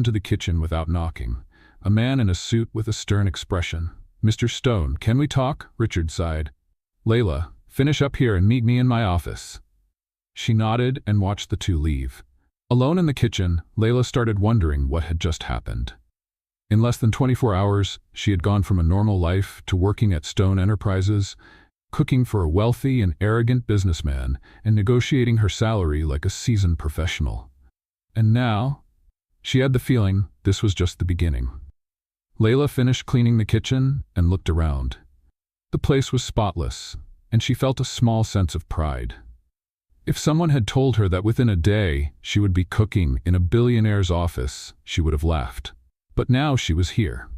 into the kitchen without knocking. A man in a suit with a stern expression. "Mr. Stone, can we talk?" Richard sighed. "Layla, finish up here and meet me in my office." She nodded and watched the two leave. Alone in the kitchen, Layla started wondering what had just happened. In less than 24 hours, she had gone from a normal life to working at Stone Enterprises, cooking for a wealthy and arrogant businessman, and negotiating her salary like a seasoned professional. And now, she had the feeling this was just the beginning. Layla finished cleaning the kitchen and looked around. The place was spotless, and she felt a small sense of pride. If someone had told her that within a day she would be cooking in a billionaire's office, she would have laughed. But now she was here.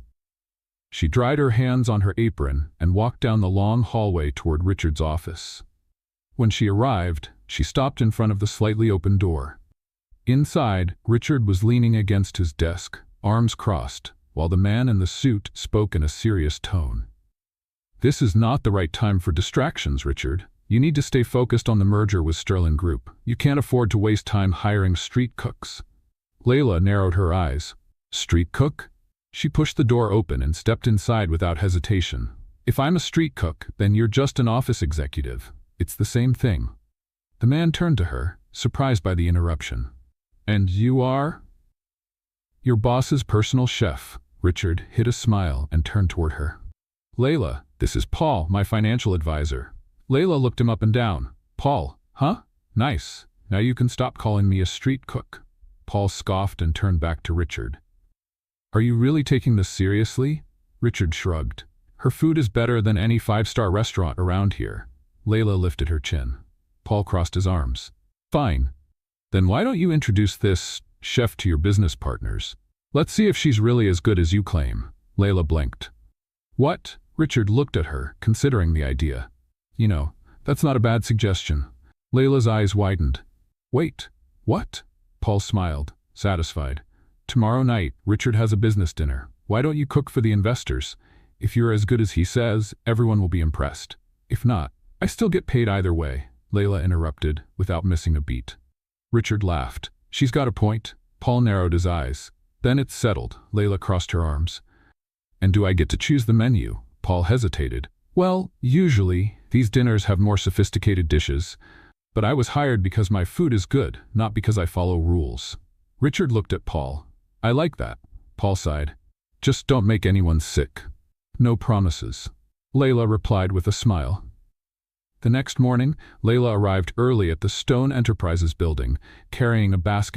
She dried her hands on her apron and walked down the long hallway toward Richard's office. When she arrived, she stopped in front of the slightly open door. Inside, Richard was leaning against his desk, arms crossed, while the man in the suit spoke in a serious tone. "This is not the right time for distractions, Richard. You need to stay focused on the merger with Sterling Group. You can't afford to waste time hiring street cooks." Layla narrowed her eyes. "Street cook?" She pushed the door open and stepped inside without hesitation. "If I'm a street cook, then you're just an office executive. It's the same thing." The man turned to her, surprised by the interruption. "And you are?" "Your boss's personal chef." Richard hid a smile and turned toward her. "Layla, this is Paul, my financial advisor." Layla looked him up and down. "Paul, huh? Nice. Now you can stop calling me a street cook." Paul scoffed and turned back to Richard. "Are you really taking this seriously?" Richard shrugged. "Her food is better than any five-star restaurant around here." Layla lifted her chin. Paul crossed his arms. "Fine. Then why don't you introduce this chef to your business partners? Let's see if she's really as good as you claim." Layla blinked. "What?" Richard looked at her, considering the idea. "You know, that's not a bad suggestion." Layla's eyes widened. "Wait, what?" Paul smiled, satisfied. "Tomorrow night, Richard has a business dinner. Why don't you cook for the investors? If you're as good as he says, everyone will be impressed. If not, I still get paid either way," Layla interrupted, without missing a beat. Richard laughed. "She's got a point." Paul narrowed his eyes. "Then it's settled." Layla crossed her arms. "And do I get to choose the menu?" Paul hesitated. "Well, usually, these dinners have more sophisticated dishes, but I was hired because my food is good, not because I follow rules." Richard looked at Paul. "I like that." Paul sighed. "Just don't make anyone sick." "No promises," Layla replied with a smile. The next morning, Layla arrived early at the Stone Enterprises building, carrying a basket